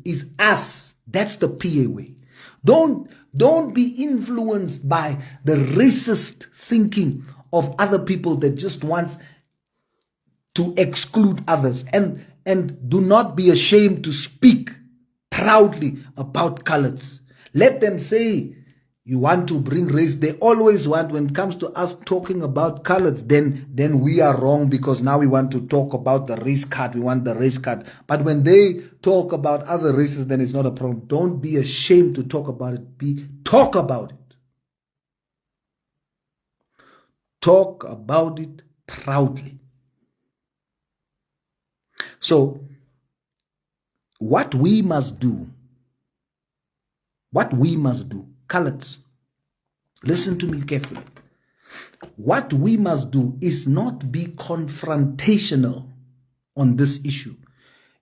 is us. That's the PA way. Don't be influenced by the racist thinking of other people that just wants to exclude others. And do not be ashamed to speak proudly about Coloureds. Let them say you want to bring race. They always want, when it comes to us talking about Coloureds, then we are wrong because now we want to talk about the race card. We want the race card. But when they talk about other races, then it's not a problem. Don't be ashamed to talk about it. Talk about it. Talk about it proudly. So, what we must do, Coloureds, listen to me carefully. What we must do is not be confrontational on this issue.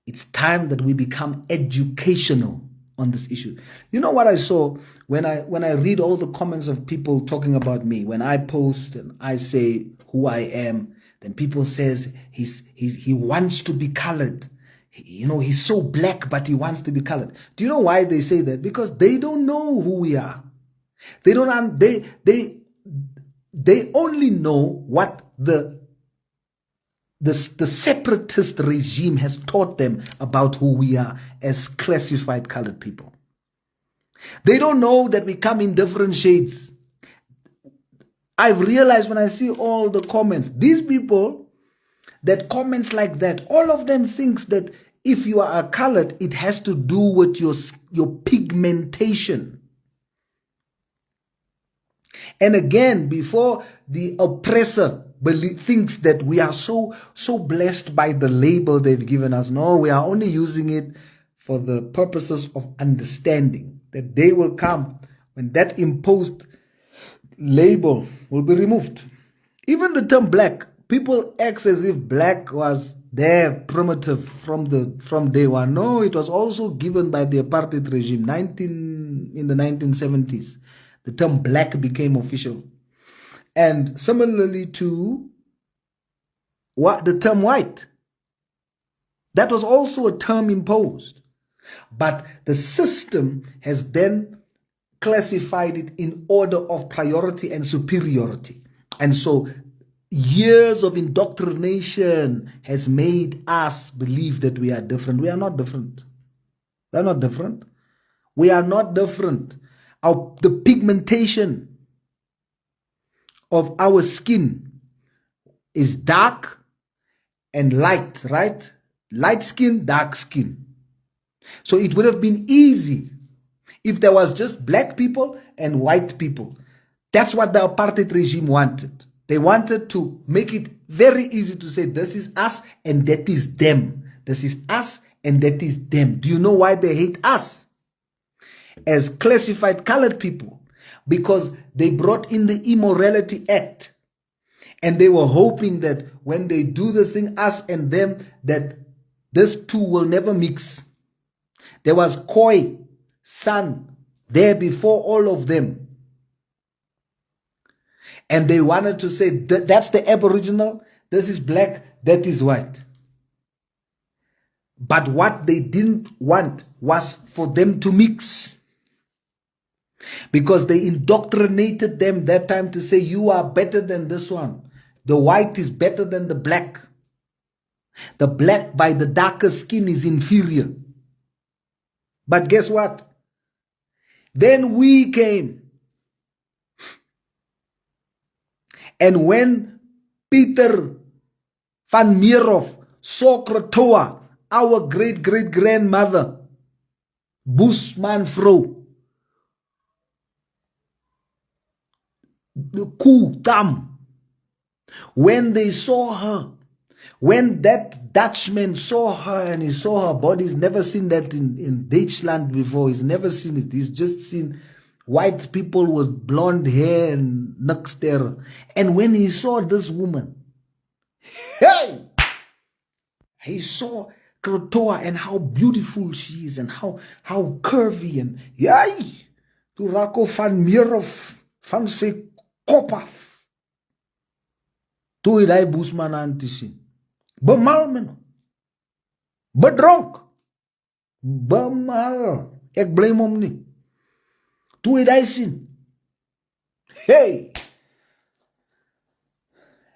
It's time that we become educational on this issue. You know what I saw when I read all the comments of people talking about me, when I post and I say who I am, then people says he wants to be colored. He's so black, but he wants to be colored. Do you know why they say that? Because they don't know who we are. They don't. They only know what the separatist regime has taught them about who we are as classified colored people. They don't know that we come in different shades. I've realized when I see all the comments, these people that comments like that, all of them thinks that if you are a colored, it has to do with your pigmentation. And again, before the oppressor thinks that we are so blessed by the label they've given us. No, we are only using it for the purposes of understanding. That day will come when that imposed label will be removed. Even the term black, people act as if black was there primitive from day one. No, it was also given by the apartheid regime in the 1970s. The term black became official. And similarly to the term white, that was also a term imposed. But the system has then classified it in order of priority and superiority. And so years of indoctrination has made us believe that we are different. We are not different. We are not different. We are not different. The pigmentation of our skin is dark and light, right? Light skin, dark skin. So it would have been easy if there was just black people and white people. That's what the apartheid regime wanted. They wanted to make it very easy to say this is us and that is them. This is us and that is them. Do you know why they hate us as classified colored people? Because they brought in the Immorality Act. And they were hoping that when they do the thing, us and them, that this two will never mix. There was Koi, San, there before all of them. And they wanted to say, that's the Aboriginal, this is black, that is white. But what they didn't want was for them to mix. Because they indoctrinated them that time to say, you are better than this one. The white is better than the black. The black by the darker skin is inferior. But guess what? Then we came. And when Peter van Meerhof saw Krotoa, our great-great-grandmother, Bushman-vrouw, the Koe Tam, when they saw her, when that Dutchman saw her and he saw her body, he's never seen that in Deutschland before. He's never seen it. He's just seen white people with blonde hair and niks there. And when he saw this woman, hey, he saw Krotoa and how beautiful she is and how curvy and yay, to Rako van Meerhof van sy kop af. Toe hy die Bushman aan te sien. Bemalmen, bedronk, Bamal. Ek blame hom nie. Toe het hy sien. Hey!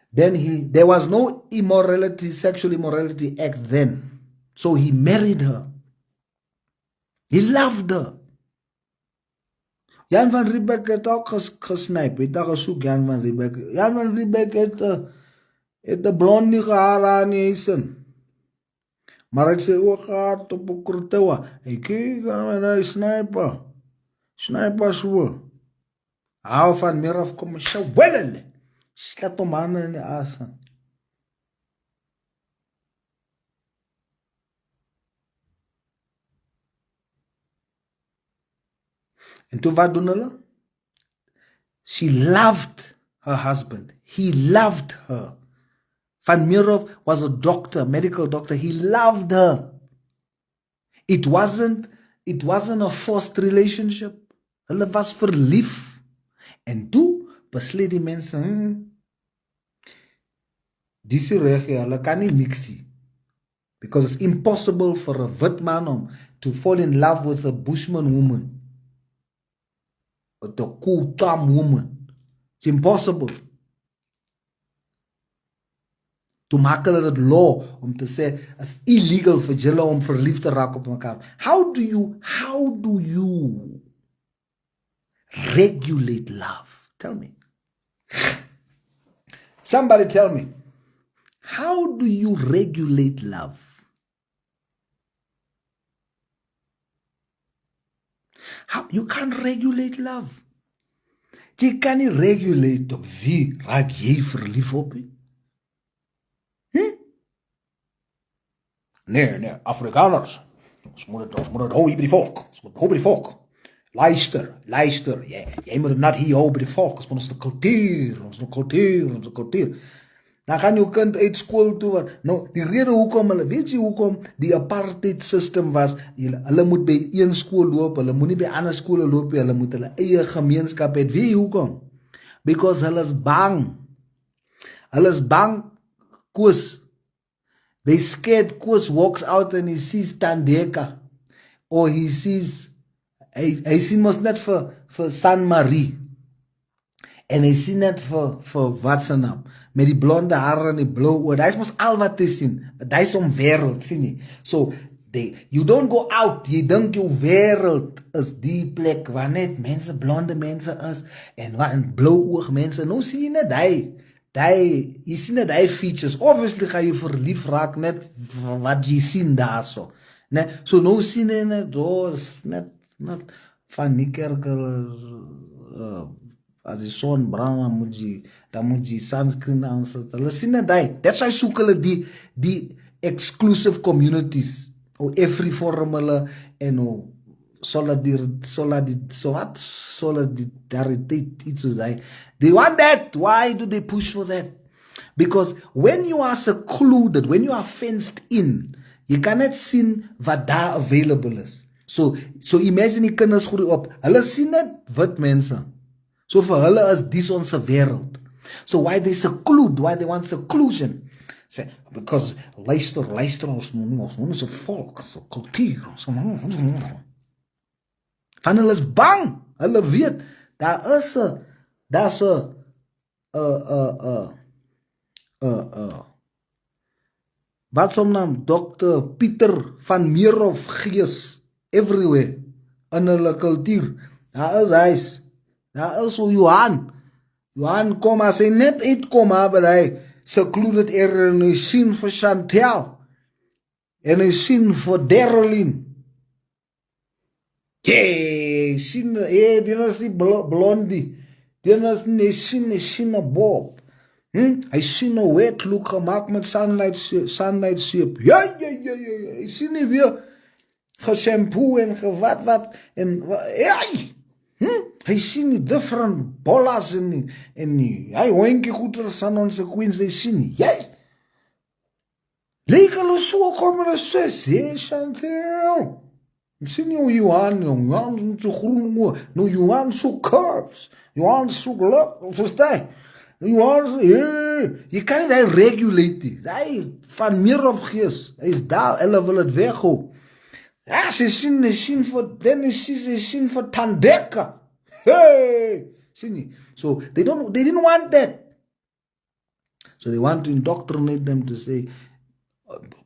Then there was no immorality, sexual immorality act then. So he married her. He loved her. Jan van Riebeeck het ook gesnijp. Het daar gesoek, Jan van Riebeeck. Jan van Riebeeck het de blondie haar aan die huisen. Maar het sê ook gehad op een krotewa. Hy kyk aan die sniper. Sniper so. Hou van meer af kom sy wellende. Slat hom handen in die aas. En toe wat doen hulle? She loved her husband. He loved her. Van Meerhof was a doctor, medical doctor. He loved her. It wasn't a forced relationship. Hulle was verlief. En toe besluit die mense, dis is reg, hulle kan nie mixie. Because it's impossible for a wit man to fall in love with a Bushman woman. With a cool Tom woman. It's impossible. Toe maak hulle dit law om te sê is illegal vir julle om verliefd te raak op mekaar. How do you regulate love? Tell me. Somebody tell me. How do you regulate love? You can't regulate love. Jy kan nie regulate op wie raak jy verlief op nie. Nee, Afrikaners. Ons moet het hou hier by die volk. Ons moet hou by die volk. Luister. Jy moet het net hier hou by die volk. Ons moet ons kultuur. Dan gaan jou kind uit skool toe. Nou, die rede hoekom weet jy hoekom die apartheid system was, hulle moet by een skool loop, hulle moet nie by ander skole loop, hulle moet hulle eie gemeenskap hê. Weet jy hoekom? Because hulle is bang. Hulle is bang, Koos. They scared Koos walks out and he sees Tandeka. Or he sees, hy sien mos net vir San Marie. En hy sien net vir wat se naam. Met die blonde hare en die blou oor. Hy is mos al wat te sien. Hy is om wereld, sien jy. So, you don't go out. Jy dink jou wereld is die plek waar net mense, blonde mense is. En blou oog mense. Nou sien jy net jy sien net die features. Obviously ga jy verlief raak net wat jy sien daar so. Nee, so nou sien jy net, net van die kerk, as die son brand, dan moet jy sunscreen aansit. Hulle sien net die. That's why soek hulle die exclusive communities. O every forum hulle en o solidariteit, iets soos die. They want that. Why do they push for that? Because when you are secluded, when you are fenced in, jy kan net sien wat daar available is. So imagine die kinders groei op. Hulle sien net wit mense. So vir hulle is dis onze wereld. So why they seclude, why they want seclusion? Say, because luister, ons moet so volk, so kultuur, van hulle is bang, hulle weet, daar's wat som naam, Dr. Pieter van Meerhof gees, everywhere, in hulle kultuur, daar is huis, daar is so Johan kom, as hy net uitkom, maar hy secluded area, en hy sien vir Chantel, en hy sien vir Darlene, sien, die is die blondie, die is nie, hy sien een bob, hy sien een wet look gemaakt met sunlight shape, hy sien nie weer geshampoo en gewat, en hy sien die different bollas en hy hoinkie goeders aan onze queens, hy sien lyk hulle so, kom hulle sê, Chantel, sien jy Johan so groen, nou Johan so curves, Johan so gluk, verstaan, Johan so, jy kan nie die regulate, hy van Meerhof gees, hy is daar, hulle wil het weghou, Ah, ze sien for Dennis, ze sien for Tandeka. Hey, see, so they didn't want that. So they want to indoctrinate them to say,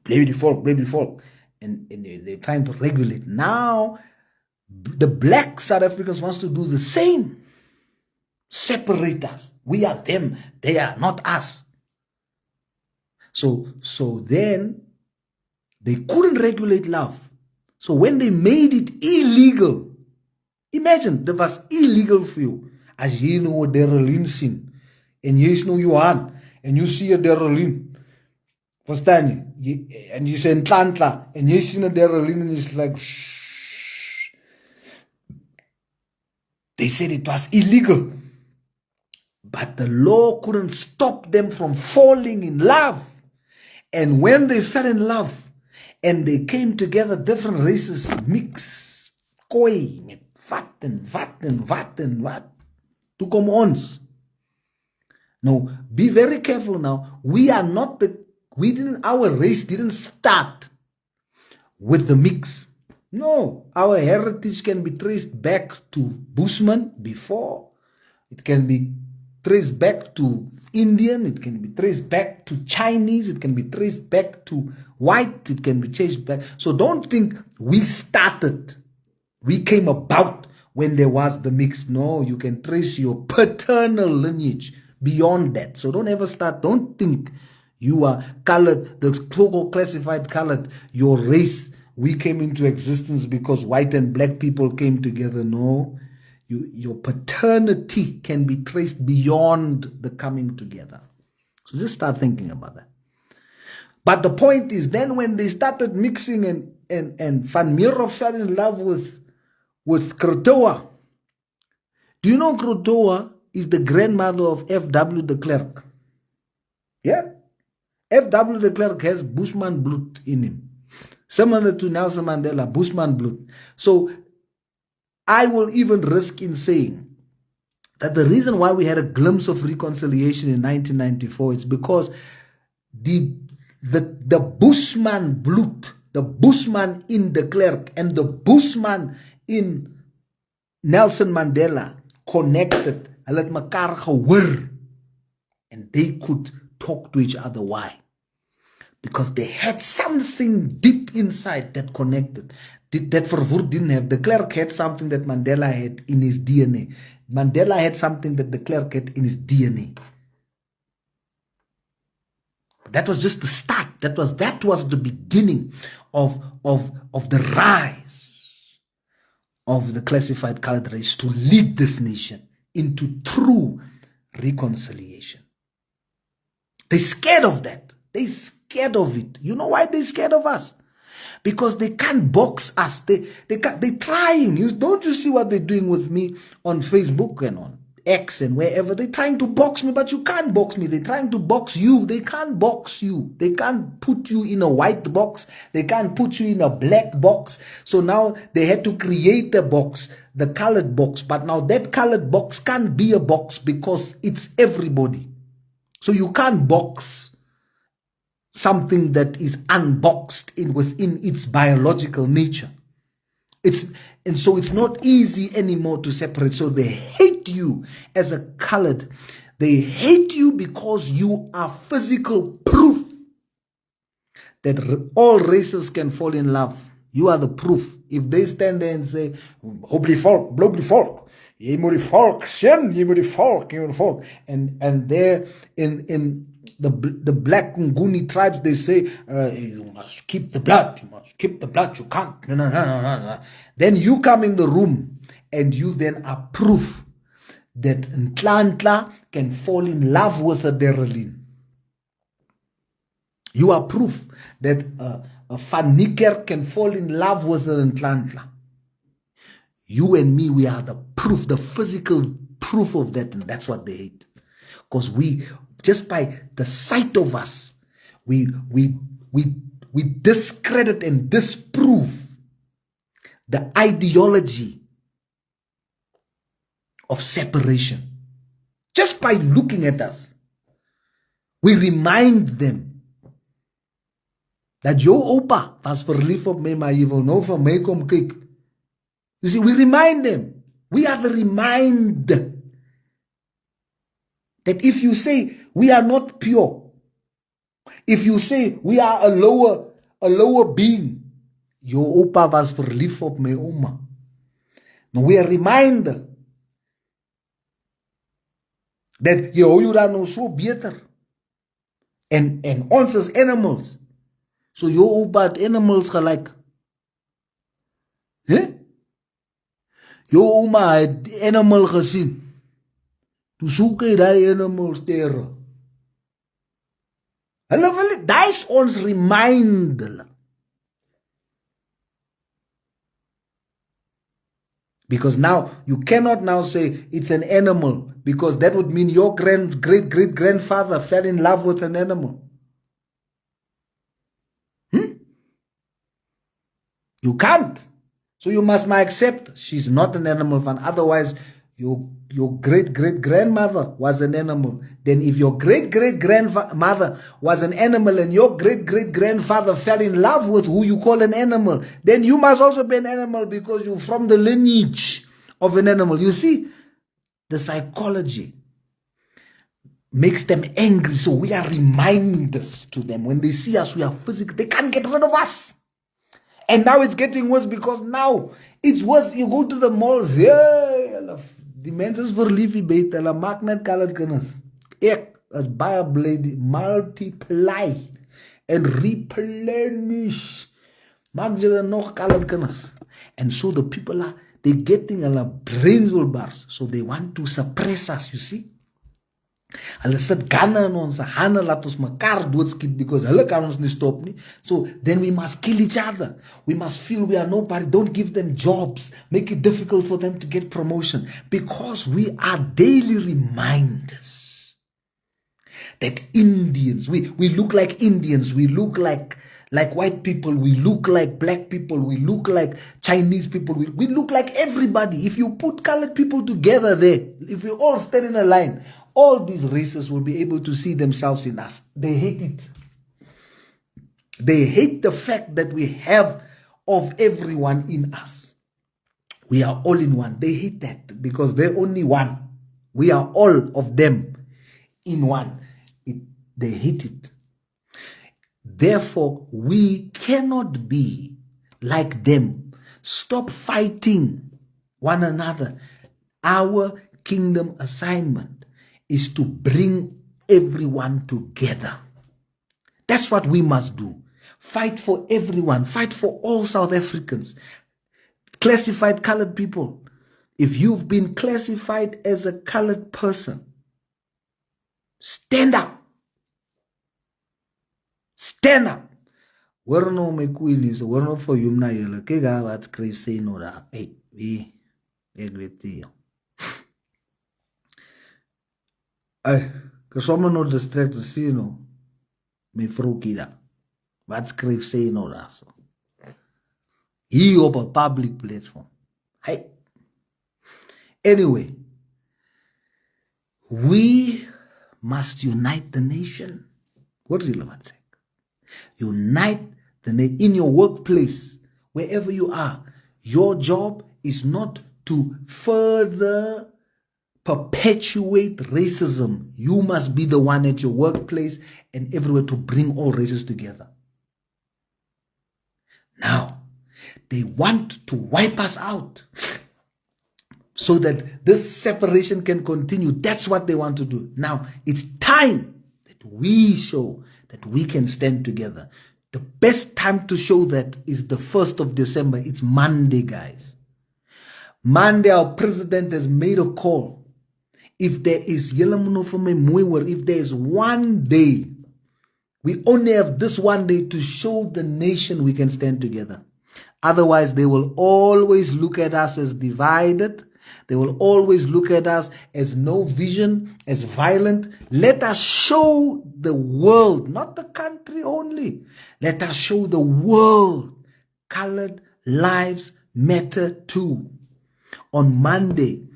play with the folk, and they're trying to regulate. Now, the black South Africans wants to do the same. Separate us. We are them. They are not us. So then they couldn't regulate love. So when they made it illegal, imagine, that was illegal for you. As you know what Derelin seen, and you know Johan, and you see a Derelin. Verstaan je? And you say Tlantla, and you see a Derelin, and it's like, shh. They said it was illegal. But the law couldn't stop them from falling in love. And when they fell in love, and they came together, different races mix, koi, met wat. To come ons. Now, be very careful now. Our race didn't start with the mix. No, our heritage can be traced back to Bushman before. It can be traced back to Indian. It can be traced back to Chinese. It can be traced back to white. It can be traced back. So don't think we started. We came about when there was the mix. No, you can trace your paternal lineage beyond that. So don't ever start. Don't think you are colored, the classified colored, your race. We came into existence because white and black people came together. No, your paternity can be traced beyond the coming together. So just start thinking about that. But the point is, then when they started mixing and Van Mierhoff fell in love with Krotoa. Do you know Krotoa is the grandmother of F.W. de Klerk? Yeah. F.W. de Klerk has Bushman blood in him. Similar to Nelson Mandela, Bushman blood. So I will even risk in saying that the reason why we had a glimpse of reconciliation in 1994 is because the Bushman blood, the Bushman in de Klerk and the Bushman in Nelson Mandela connected, hulle het mekaar gehoor, and they could talk to each other. Why? Because they had something deep inside that connected, that Verwoerd didn't have. De Klerk had something that Mandela had in his DNA. Mandela had something that de Klerk had in his DNA. That was just the start. That was the beginning of the rise of the classified colored race to lead this nation into true reconciliation. They're scared of that. They're scared of it. You know why they're scared of us? Because they can't box us. They're trying. Don't you see what they're doing with me on Facebook and on X and wherever? They're trying to box me, but you can't box me. They're trying to box you. They can't box you. They can't put you in a white box. They can't put you in a black box. So now they had to create a box, the colored box. But now that colored box can't be a box because it's everybody. So you can't box something that is unboxed within its biological nature. And so it's not easy anymore to separate. So they hate you as a colored. They hate you because you are physical proof that all races can fall in love. You are the proof. If they stand there and say, "Op die volk, bloop die volk. Jy moet die volk sien, jy moet die volk, jy moet die volk." And there in the black Nguni tribes, they say, "You must keep the blood. You must keep the blood. You can't." No. Then you come in the room and you then are proof that Ntlantla can fall in love with a Derelin. You are proof that a Van Niekerk can fall in love with an Ntlantla. You and me, we are the proof, the physical proof of that, and that's what they hate. Because we, just by the sight of us, we discredit and disprove the ideology of separation. Just by looking at us, we remind them dat jou oupa was verliefd op my, maar jy wil nou vir my kom kyk. You see, we remind them. We are the reminder that if you say we are not pure, if you say we are a lower being, your oupa was verliefd op my oma. Now we are reminder dat jy dan nou so beter. En ons is animals. So jou oupa het animals gelijk. Jou oma het animal gesien. Toe soek hy die animals terug. That is ons reminder. Because now, you cannot now say it's an animal, because that would mean your great-great-grandfather fell in love with an animal. You can't. So you must accept she's not an animal fan. Otherwise, your great-great-grandmother was an animal. Then if your great-great-grandmother was an animal and your great-great-grandfather fell in love with who you call an animal, then you must also be an animal because you're from the lineage of an animal. You see, the psychology makes them angry. So we are reminders to them. When they see us, we are physical. They can't get rid of us. And now it's getting worse because now it's worse. You go to the malls. Yeah, die mense is verlief beter. Hulle maak net colored kinders. Ek as baie bly multiply and replenish. Maak julle nog colored kinders. And so the people they're getting hulle brains will burst. So they want to suppress us, you see. Hulle sit ganne in ons hande, laat ons mekaar doodskiet because hulle kan ons nie stop nie. So then we must kill each other. We must feel we are nobody. Don't give them jobs. Make it difficult for them to get promotion. Because we are daily reminders that Indians, we look like Indians, we look like white people, we look like black people, we look like Chinese people, we look like everybody. If you put colored people together there, if we all stand in a line, all these races will be able to see themselves in us. They hate it. They hate the fact that we have of everyone in us. We are all in one. They hate that because they're only one. We are all of them in one. They hate it. Therefore, we cannot be like them. Stop fighting one another. Our kingdom assignment is to bring everyone together. That's what we must do. Fight for everyone. Fight for all South Africans. Classified colored people. If you've been classified as a colored person, stand up. Stand up. Hoor nou my koeilies, hoor nou vir jou na julle. Kyk wat skryf sê nou daar. Hey, wie? Ek weet nie. Ek sommer nou distracted sê nou. My vroekie daar. Wat skryf sê nou daar so? Hier op 'n public platform. Hey. Anyway, we must unite the nation. What is julle wat sê? Unite the nation in your workplace, wherever you are. Your job is not to further perpetuate racism. You must be the one at your workplace and everywhere to bring all races together. Now, they want to wipe us out so that this separation can continue. That's what they want to do. Now, it's time that we show that we can stand together. The best time to show that is the 1st of December. It's Monday, guys. Monday, our president has made a call. If there is if there is one day, we only have this one day to show the nation we can stand together. Otherwise, they will always look at us as divided. They will always look at us as no vision, as violent. Let us show the world, not the country only. Let us show the world colored lives matter too. On Monday,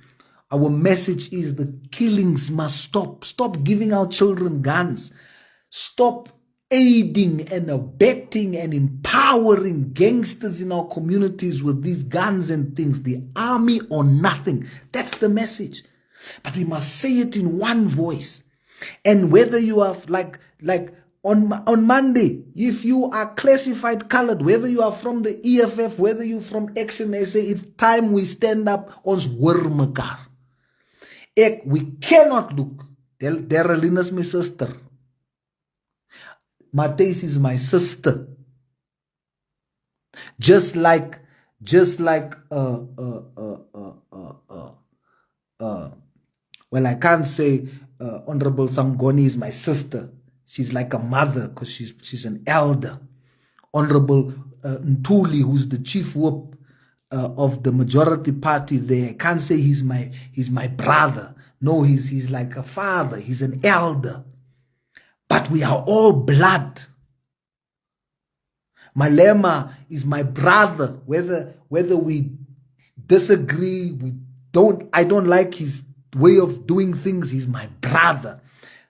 our message is the killings must stop. Stop giving our children guns. Stop aiding and abetting and empowering gangsters in our communities with these guns and things. The army or nothing. That's the message. But we must say it in one voice. And whether you are like on Monday, if you are classified colored, whether you are from the EFF, whether you're from Action SA, it's time we stand up ons hoor mekaar. We cannot look. Darlene is my sister. Matthijs is my sister. Just like well, I can't say Honorable Sangoni is my sister. She's like a mother because she's an elder. Honorable Ntuli, who's the chief whip of the majority party there, I can't say he's my brother. No, he's like a father. He's an elder. But we are all blood. Malema is my brother. Whether we disagree, I don't like his way of doing things. He's my brother.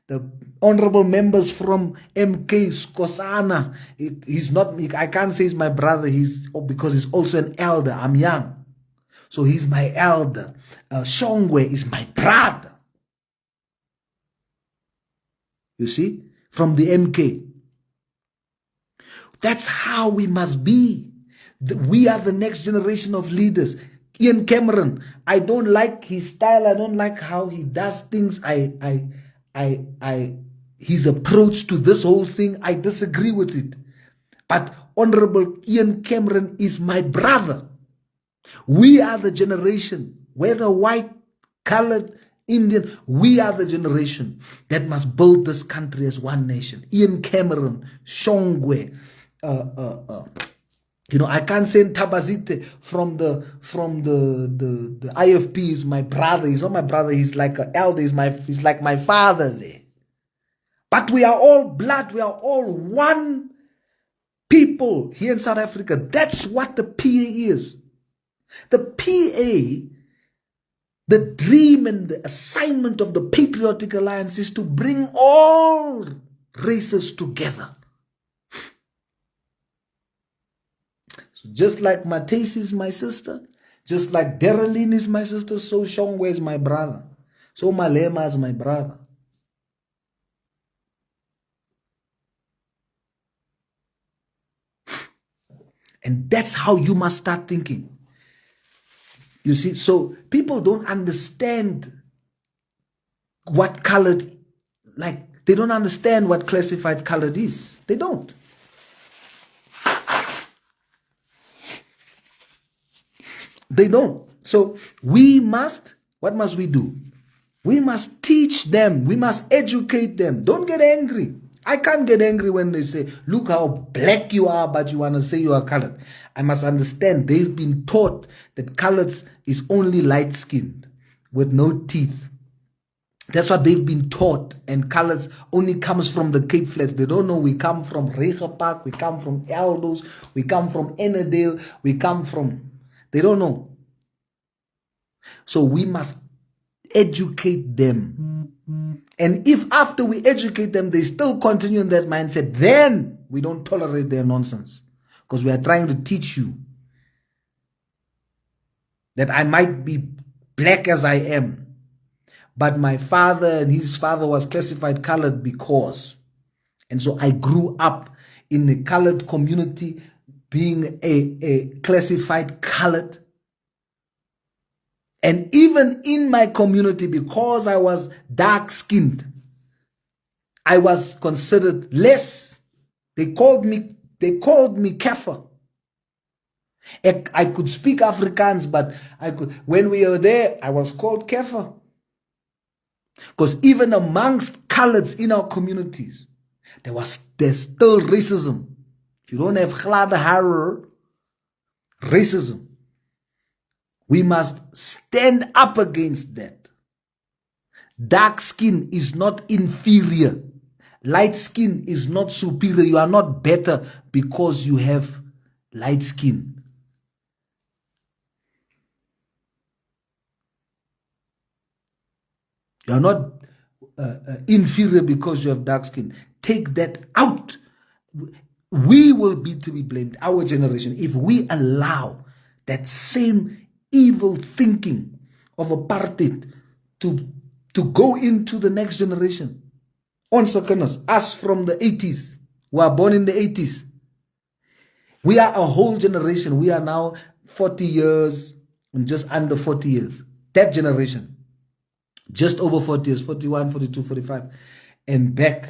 The honorable members from MK Skosana, he's not. I can't say he's my brother. Because he's also an elder. I'm young, so he's my elder. Shongwe is my brother. You see, from the MK. That's how we must be. We are the next generation of leaders. Ian Cameron, I don't like his style. I don't like how he does things. His approach to this whole thing, I disagree with it. But Honorable Ian Cameron is my brother. We are the generation, whether white, colored, Indian, we are the generation that must build this country as one nation. Ian Cameron, Shongwe, I can't say Tabazite from the IFP is my brother. He's not my brother. He's like an elder. He's like my father there. But we are all blood. We are all one people here in South Africa. That's what the PA is. The PA, the dream and the assignment of the Patriotic Alliance is to bring all races together. So just like Matthijs is my sister, just like Darlene is my sister, so Shongwe is my brother. So Malema is my brother. And that's how you must start thinking. You see, so people don't understand what colored, they don't understand what classified colored is. They don't. They don't. So what must we do? We must teach them. We must educate them. Don't get angry. I can't get angry when they say, look how black you are, but you want to say you are colored. I must understand they've been taught that colored is only light-skinned with no teeth. That's what they've been taught. And colors only comes from the Cape Flats. They don't know we come from Rega Park, we come from Eldos, we come from Ennerdale, we come from... They don't know. So we must educate them. And if after we educate them, they still continue in that mindset, then we don't tolerate their nonsense. Because we are trying to teach you that I might be black as I am, but my father and his father was classified colored because. And so I grew up in the colored community being a classified colored. And even in my community, because I was dark-skinned, I was considered less. They called me Kefa. I could speak Afrikaans, but when we were there, I was called Kefa. Because even amongst coloreds in our communities, there's still racism. You don't have glad hair, racism. We must stand up against that. Dark skin is not inferior. Light skin is not superior. You are not better because you have light skin. You are not inferior because you have dark skin. Take that out we will be to be blamed, our generation, if we allow that same evil thinking of apartheid to go into the next generation. Us from the 80s, who are born in the 80s. We are a whole generation. We are now 40 years and just under 40 years. That generation, just over 40 years, 41, 42, 45. And back,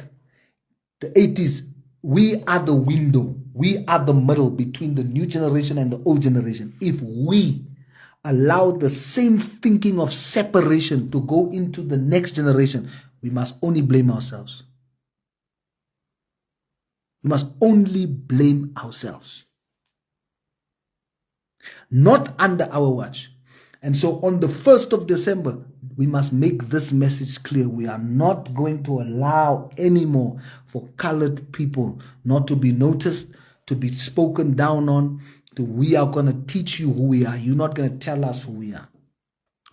the 80s, we are the window. We are the middle between the new generation and the old generation. If we allow the same thinking of separation to go into the next generation, we must only blame ourselves. We must only blame ourselves. Not under our watch. And so on the 1st of December, we must make this message clear. We are not going to allow anymore for colored people not to be noticed, to be spoken down on. We are going to teach you who we are. You're not going to tell us who we are.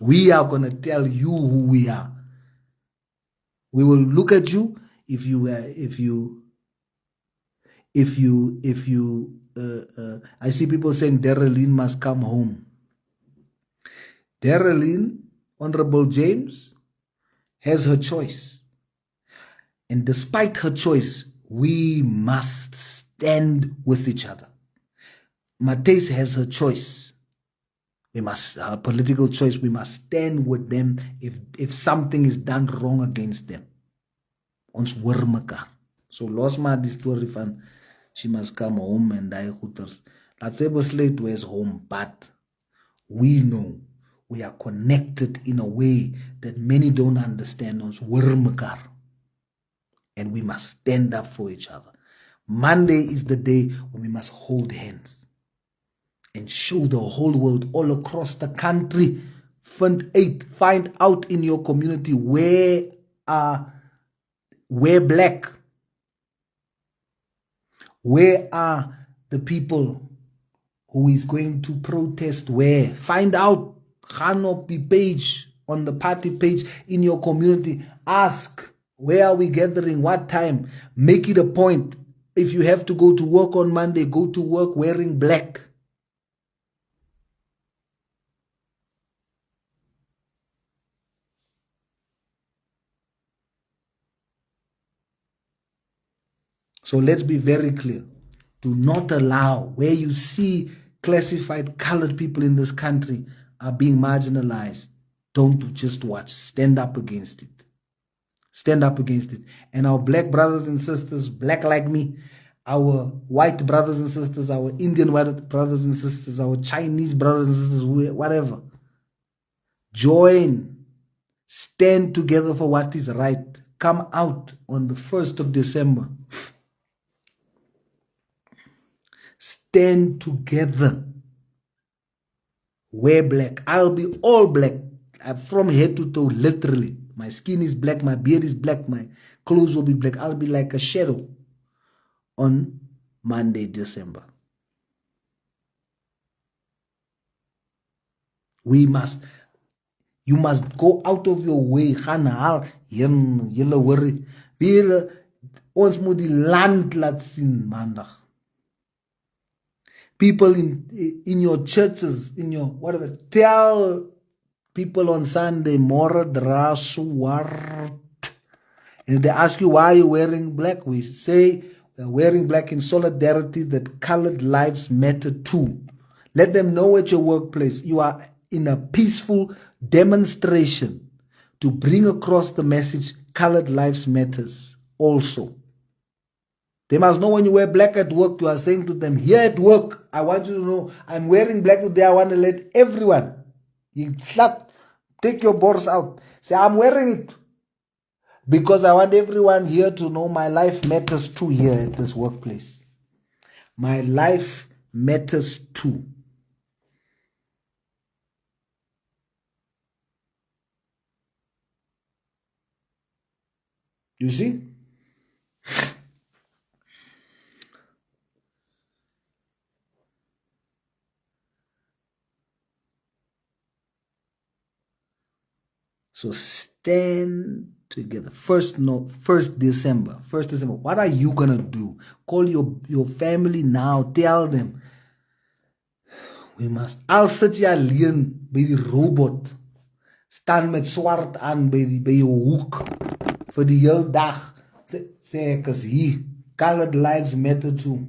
We are going to tell you who we are. We will look at you I see people saying Darylene must come home. Darylene, Honorable James, has her choice. And despite her choice, we must stand with each other. Matthijs has her choice. Her political choice, we must stand with them if something is done wrong against them. Ons hoor mekaar. So los maar die story van she must come home and die goeders. Laat sy besluit where's home, but we know we are connected in a way that many don't understand. Ons hoor mekaar. And we must stand up for each other. Monday is the day when we must hold hands and show the whole world all across the country. Find out in your community where black. Where are the people who is going to protest where? Find out. Gaan op die page, on the party page in your community. Ask, where are we gathering? What time? Make it a point. If you have to go to work on Monday, go to work wearing black. So let's be very clear. Do not allow where you see classified colored people in this country are being marginalized. Don't just watch. Stand up against it. Stand up against it. And our black brothers and sisters, black like me, our white brothers and sisters, our Indian white brothers and sisters, our Chinese brothers and sisters, whatever. Join. Stand together for what is right. Come out on the 1st of December. Stand together. Wear black. I'll be all black. I'm from head to toe, literally. My skin is black. My beard is black. My clothes will be black. I'll be like a shadow on Monday, December. You must go out of your way. Julle worry. Ons moet die land laat sien maandag. People in your churches, in your whatever, tell people on Sunday, Mora dra swart. And if they ask you why you're wearing black, we say we're wearing black in solidarity that colored lives matter too. Let them know at your workplace you are in a peaceful demonstration to bring across the message colored lives matters also. They must know when you wear black at work, you are saying to them, here at work, I want you to know I'm wearing black today. I want to let everyone, take your boards out. Say, I'm wearing it because I want everyone here to know my life matters too here at this workplace. My life matters too. You see? So stand together. First December. What are you gonna do? Call your family now. Tell them we must al sit jy alleen by die robot. Staan met swart aan by jou hoek vir die hele dag. Sê ek is hier. Colored lives matter too.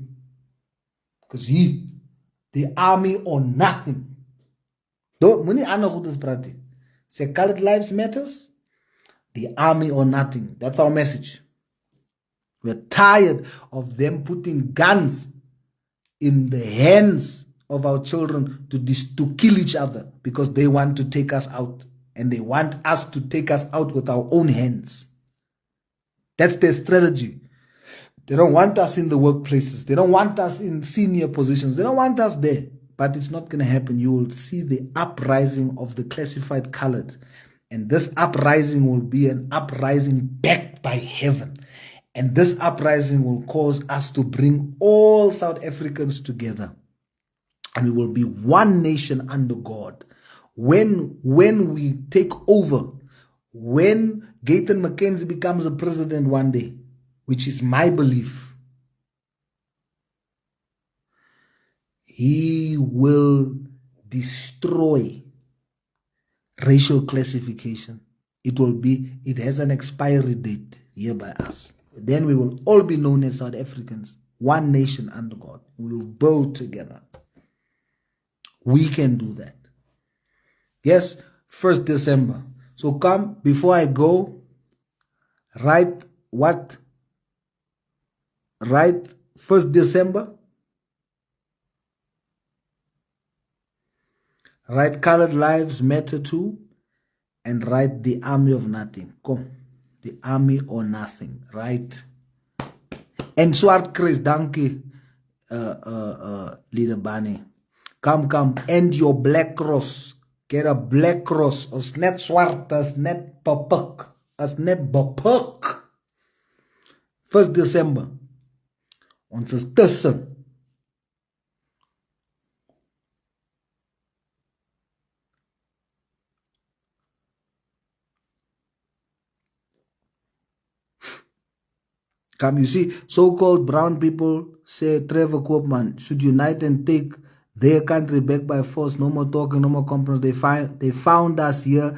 Because he, the army or nothing. Moenie ander goedes praat nie. Sê colored lives matters. The army or nothing. That's our message. We're tired of them putting guns in the hands of our children to kill each other because they want to take us out. And they want us to take us out with our own hands. That's their strategy. They don't want us in the workplaces. They don't want us in senior positions. They don't want us there. But it's not going to happen. You will see the uprising of the classified colored. And this uprising will be an uprising backed by heaven. And this uprising will cause us to bring all South Africans together. And we will be one nation under God. When we take over, when Gayton McKenzie becomes the president one day, which is my belief, he will destroy racial classification. It has an expiry date here by us. Then we will all be known as South Africans, one nation under God. We will build together. We can do that. Yes, 1st December. So come, before I go, write 1st December. Write colored lives matter too. And write the army of nothing. Come, the army or nothing. Right? And swart Chris, dankie, Leader Bani. Come, end your black cross. Get a black cross. As net swart, as net papuk. As net bapuk. 1st December. Ons is tussen. Come, you see, so-called brown people say Trevor Koopman should unite and take their country back by force. No more talking, no more compromise. They found us here.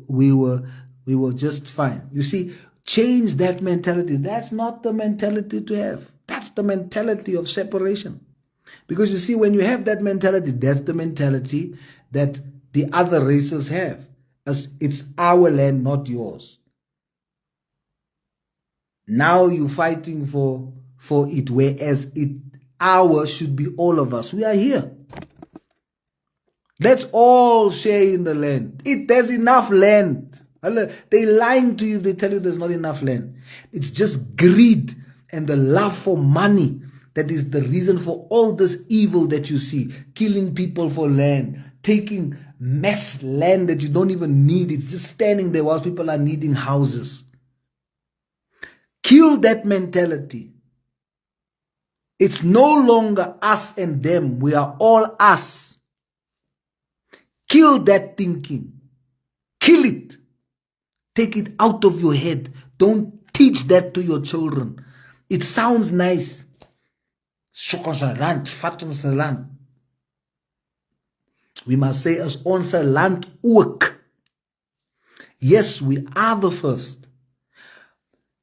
We were just fine. You see, change that mentality. That's not the mentality to have. That's the mentality of separation. Because you see, when you have that mentality, that's the mentality that the other races have. As it's our land, not yours. Now you're fighting for it, whereas ours should be all of us. We are here. Let's all share in the land. There's enough land. They're lying to you if they tell you there's not enough land. It's just greed and the love for money that is the reason for all this evil that you see. Killing people for land, taking mass land that you don't even need. It's just standing there while people are needing houses. Kill that mentality. It's no longer us and them. We are all us. Kill that thinking. Kill it. Take it out of your head. Don't teach that to your children. It sounds nice. We must say as ons land ook. Yes, we are the first.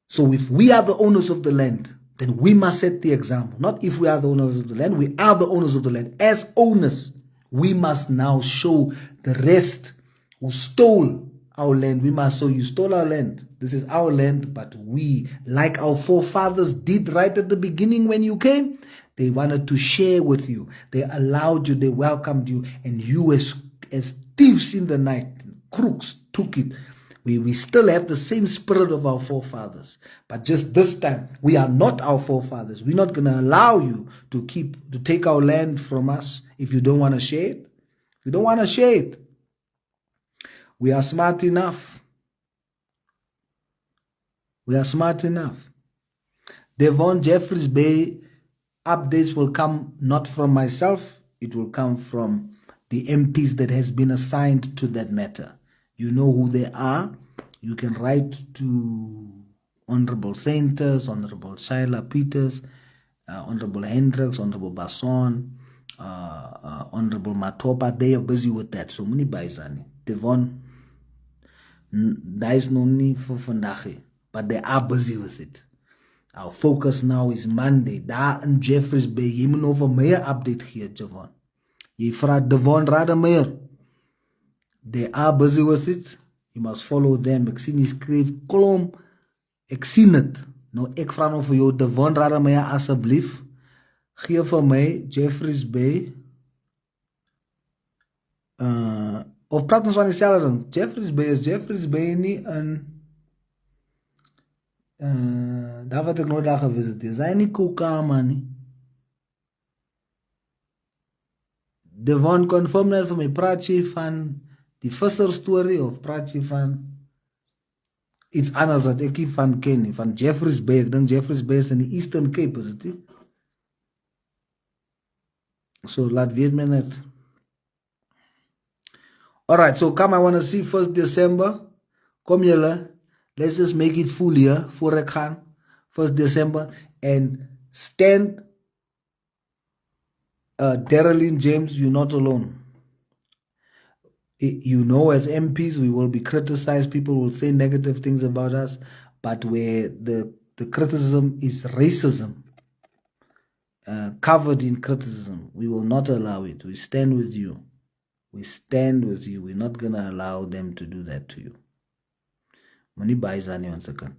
So if we are the owners of the land, then we must set the example. Not if we are the owners of the land, we are the owners of the land. As owners, we must now show the rest who stole our land. We must show you stole our land. This is our land, but we, like our forefathers did right at the beginning when you came, they wanted to share with you. They allowed you, they welcomed you, and you as thieves in the night, crooks, took it. We still have the same spirit of our forefathers. But just this time, we are not our forefathers. We're not going to allow you to take our land from us if you don't want to share it. If you don't want to share it, we are smart enough. We are smart enough. Devon Jeffries Bay updates will come not from myself. It will come from the MPs that has been assigned to that matter. You know who they are. You can write to Honorable Sainters, Honorable Shaila Peters, Honorable Hendricks, Honorable Basson, Honorable Matopa. They are busy with that. So many Baizani. Devon, there is no need for vandaag, but they are busy with it. Our focus now is Monday. Daar in Jeffreys Bay. Je moet over meer update hier, Javon. Je vraagt Devon Rademeyer. They are busy with it. You must follow them. Ik zie nie skryf kolom. Ek sien het. Nou ek vra nou vir jou Devon Rademeyer asseblief. Gee vir my Jeffreys Bay. Of praat ons van dieselfde ding. Jeffreys Bay nie in daar wat ek nooit daar gevisit is. Hy nie Kokama nie. Devon, confirm net vir my, praat jy van die visser story of praat jy van iets anders wat ek nie van ken nie, van Jeffreys Bay. Ek dink Jeffreys Bay is in die Eastern Cape, is het nie? So laat weet my net. Alright, so come, I want to see 1st December. Kom julle. Let's just make it full here for ek gaan 1st December and stand Darylene James, you're not alone. You know, as MPs, we will be criticized. People will say negative things about us, but where the criticism is racism, covered in criticism, we will not allow it. We stand with you. We stand with you. We're not going to allow them to do that to you. Money buys on 1 second.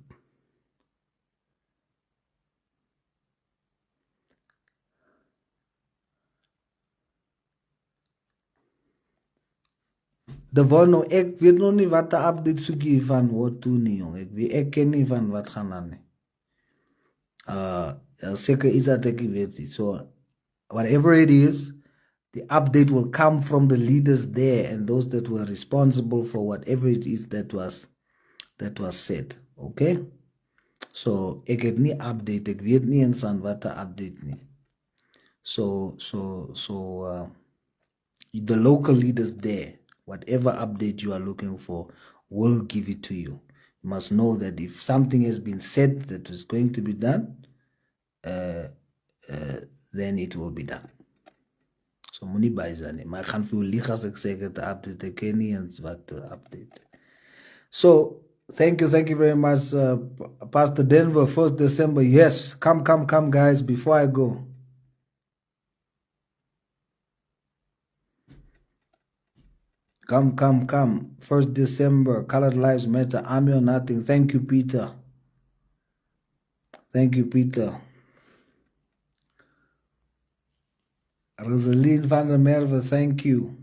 Devon, nou, ek weet nog nie wat de update soek hier van wat toe nie, jong. Ek ken nie van wat gaan aan nie. Seker iets dat ek weet nie. So, whatever it is, the update will come from the leaders there and those that were responsible for whatever it is that was said. Okay? So, ek het nie update. Ek weet nie eens van wat de update nie. So, the local leaders there, whatever update you are looking for, will give it to you. You must know that if something has been said that is going to be done, then it will be done. So, moenie byzane. Maar ek gaan vir jou lieg as ek sê dat update, ek ken nie eens wat update. So, thank you very much, Pastor Denver, 1st December. Yes, come, guys, before I go. Come. 1st December, Colored Lives Matter, Army or Nothing. Thank you, Peter. Rosaline van der Merwe, thank you.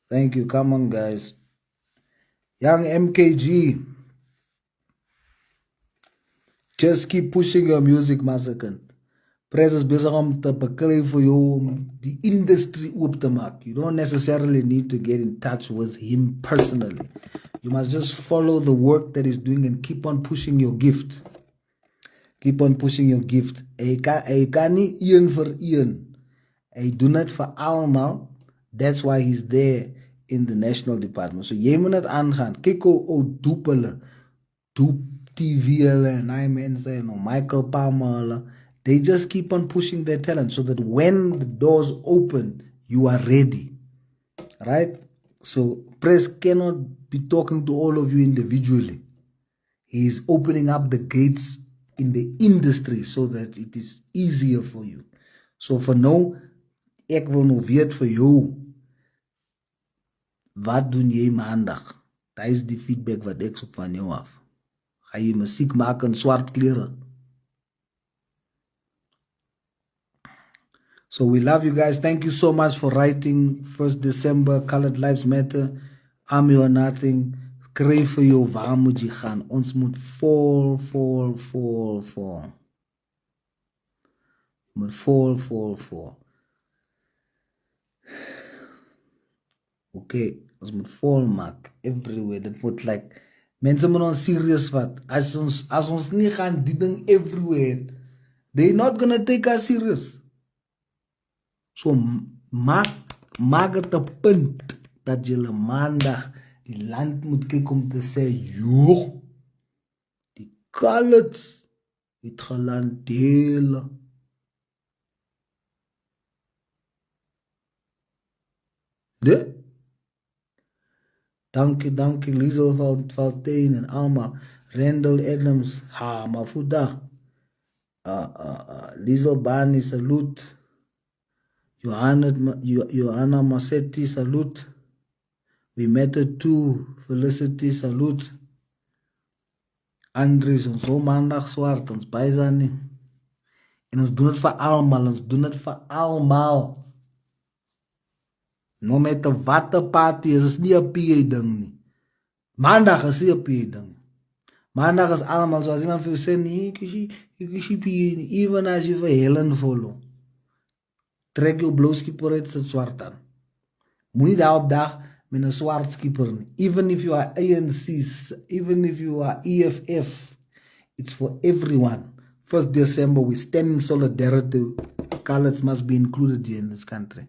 Thank you. Come on, guys. Young MKG, just keep pushing your music, Massacre. Press is bezig om te beklei vir jou om die industry oop te maak. You don't necessarily need to get in touch with him personally. You must just follow the work that he's doing and keep on pushing your gift. Keep on pushing your gift. Hy kan nie een vir een. Hy doen dit vir almal. That's why he's there in the national department. So jy moet net aangaan. Kyk hoe doep hulle. Doep TV hulle en hy mense en Michael Palmer hulle. They just keep on pushing their talent so that when the doors open, you are ready. Right? So Press cannot be talking to all of you individually. He is opening up the gates in the industry so that it is easier for you. So for now, ek wil nou weet vir jou. Wat doen jy maandag? Dat is die feedback wat ek soek van jou af. Ga jy musiek maak in swart klere? So we love you guys. Thank you so much for writing 1st December, Colored Lives Matter, Army or Nothing. Kry vir jou, waar moet jy gaan? Ons moet fall. Moet fall. Okay, ons moet fall maak everywhere. Dit moet like Mense moet ons serious vat. As ons nie gaan die ding everywhere, they're not gonna take us serious. So maak het 'n punt dat julle maandag die land moet kyk om te sê, joh, die Coloureds het gelandeer. Nee? Dankie Liesel Valtein en allemaal. Randall Adams, Mafuda. Liesel Bani, salut. Johanna Massetti, salut. We met it too. Felicity, salut. Andries, ons zo maandag zwart, ons bijzani. En ons doen het voor allemaal, No matter wat de party is, het niet een PA-ding nie. Maandag is nie een PA-ding. Maandag is allemaal, zoals iemand veel sê, nee, ik is PA nie. Even als je vir Helen follow. Trek jou blauw skipper uit, sit zwart aan. Moet nie daar op dag met een zwart skipper nie. Even if you are ANC, even if you are EFF, it's for everyone. 1st December, we stand in solidarity. Coloureds must be included here in this country.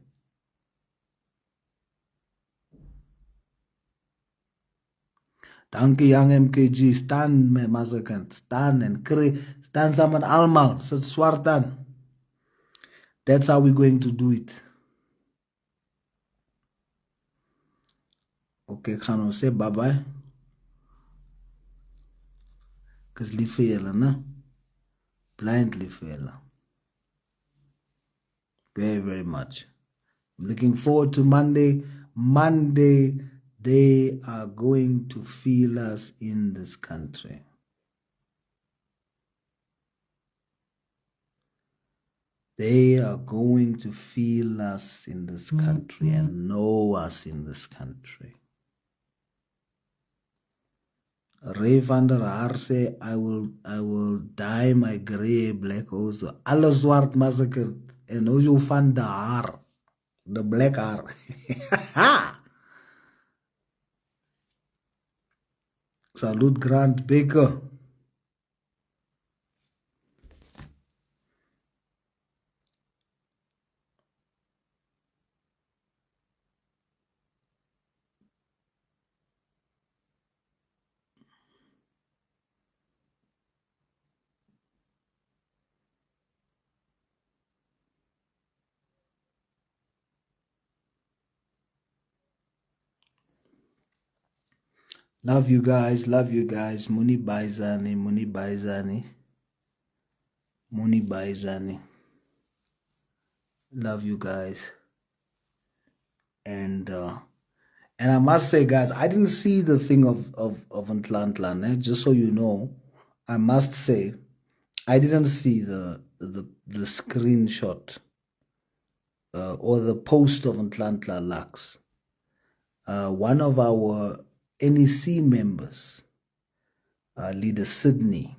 Dankie Young MKG, staan met Mazakant, staan en staan samen allemaal, sit zwart aan. That's how we're going to do it. Okay, ik ga nou zeggen bye bye. Ik is lief voor jullie, ne? Blind lief voor jullie. Very, very much. I'm looking forward to Monday. Monday, they are going to feel us in this country. They are going to feel us in this country and know us in this country. Ray van der Haar say, I will dye my gray black also. Alles zwart massacre. En hoe je van de haar. De black haar. Salute Grant Baker. Love you guys. Muni Baizani. Love you guys. And I must say, guys, I didn't see the thing of Ntlantla, just so you know. I must say, I didn't see the screenshot or the post of Ntlantla Lux. One of our NEC members, Leader Sydney,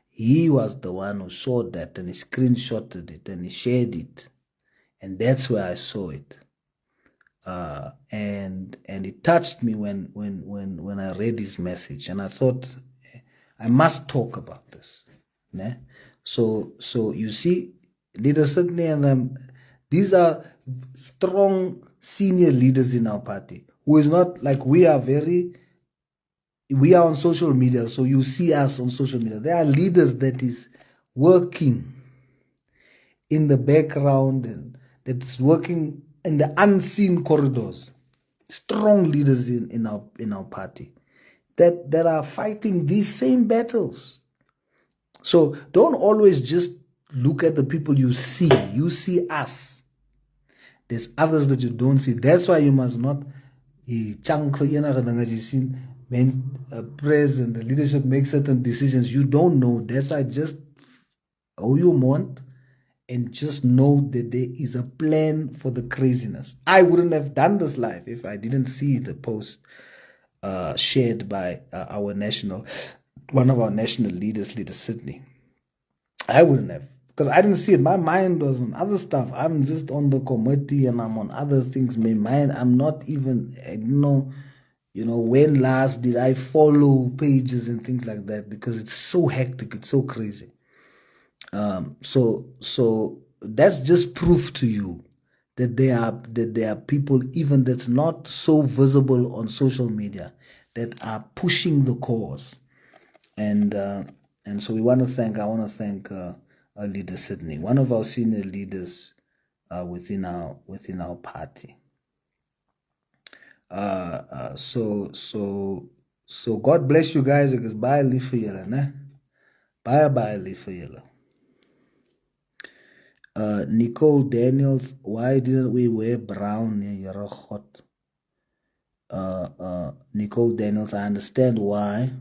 he was the one who saw that and he screenshotted it and he shared it. And that's where I saw it. And it touched me when I read his message, and I thought I must talk about this. Né? So you see, Leader Sydney and them, these are strong senior leaders in our party, who is not like we are on social media, so you see us on social media. There are leaders that is working in the background and that is working in the unseen corridors. Strong leaders in our party that are fighting these same battles. So don't always just look at the people you see. You see us. There's others that you don't see. That's why you must not president, the leadership make certain decisions. You don't know. That's why just all you want, and just know that there is a plan for the craziness. I wouldn't have done this live if I didn't see the post shared by one of our national leaders, Leader Sydney. I wouldn't have, because I didn't see it. My mind was on other stuff. I'm just on the committee and I'm on other things. My mind, I'm not even, when last did I follow pages and things like that? Because it's so hectic, it's so crazy. So that's just proof to you that there are people even that's not so visible on social media that are pushing the cause, and so I want to thank our leader Sydney, one of our senior leaders within our party. So God bless you guys. Because bye live for you, ne? Bye live for you. Nicole Daniels, why didn't we wear brown? You're hot. Nicole Daniels, I understand why.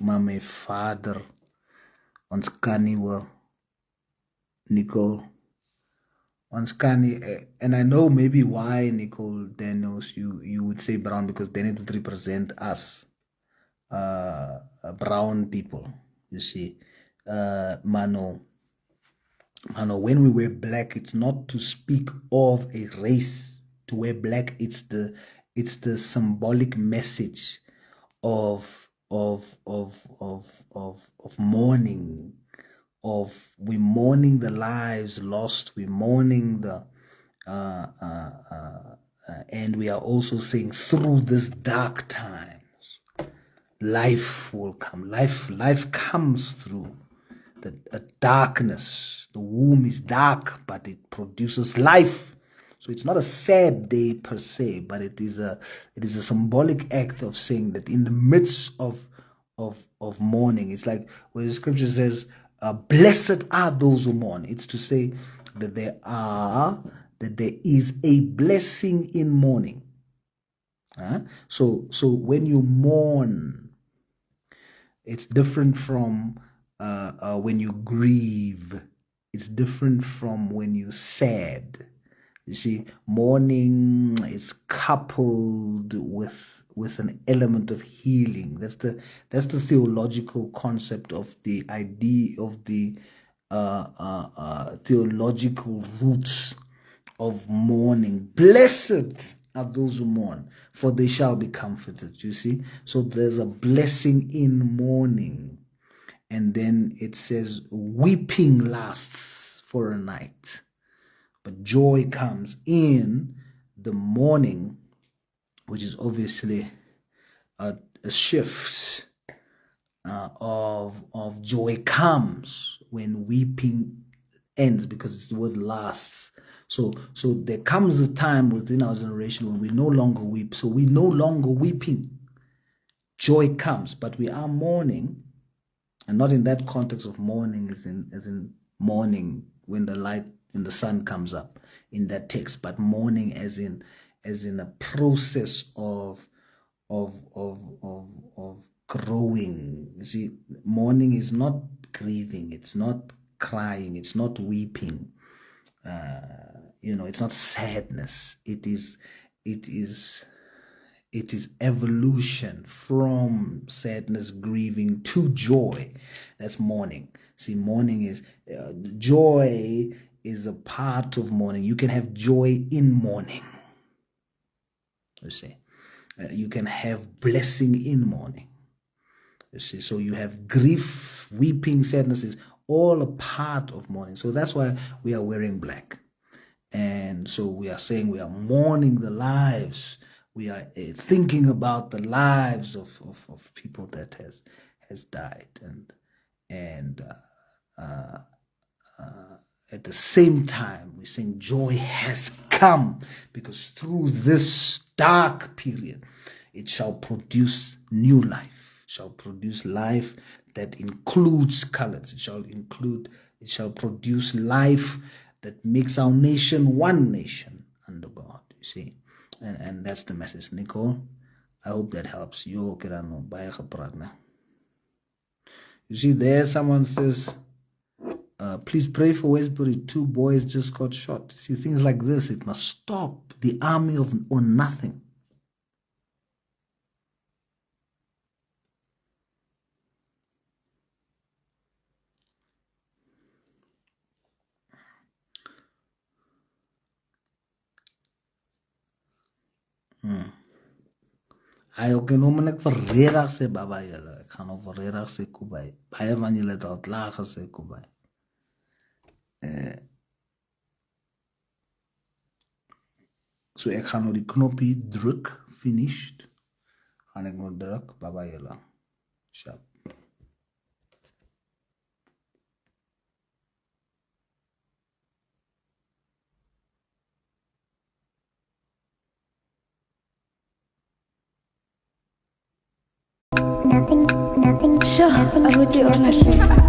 Maar my father ons kan nie wel. Nicole. Ons kan nie, and I know maybe why, Nicole Daniels, you would say brown, because they need to represent us, brown people, you see. Mano, when we wear black, it's not to speak of a race. To wear black, it's the symbolic message of mourning, we're mourning the lives lost, we're mourning the and we are also saying through this dark times, life will come. Life comes through the darkness. The womb is dark, but it produces life. So it's not a sad day per se, but it is a symbolic act of saying that in the midst of mourning, it's like where the scripture says, "Blessed are those who mourn." It's to say that there is a blessing in mourning. So when you mourn, it's different from when you grieve. It's different from when you're sad. You see, mourning is coupled with an element of healing. That's the theological concept of the idea of the theological roots of mourning. Blessed are those who mourn, for they shall be comforted. You see, so there's a blessing in mourning. And then it says, weeping lasts for a night, but joy comes in the morning, which is obviously a shift of joy comes when weeping ends, because it's the word lasts. So there comes a time within our generation when we no longer weep. So we no longer weeping. Joy comes, but we are mourning, and not in that context of mourning as in mourning when the sun comes up in that text, but mourning as in a process of growing. You see, mourning is not grieving, it's not crying, it's not weeping. It's not sadness. It is evolution from sadness, grieving to joy. That's mourning. See, mourning is joy is a part of mourning. You can have joy in mourning. You see, you can have blessing in mourning. You see, so you have grief, weeping, sadness is all a part of mourning. So that's why we are wearing black. And so we are saying we are mourning the lives. We are thinking about the lives of people that has died, and at the same time we're saying joy has come, because through this dark period it shall produce new life. It shall produce life that includes colors. It shall produce life that makes our nation one nation under God. You see. And that's the message, Nicole. I hope that helps. You see, there someone says, please pray for Westbury. 2 boys just got shot. See, things like this, it must stop. The army or nothing. Ai okay no man ek verredig sê baba julle. Ek gaan nou verredig sê Kubai. Baie van julle het al klaar gesê Kubai. So ek gaan nou die knoppie druk, finished. Gaan ek nou druk, baba julle. Sharp. Sure, I would do honestly.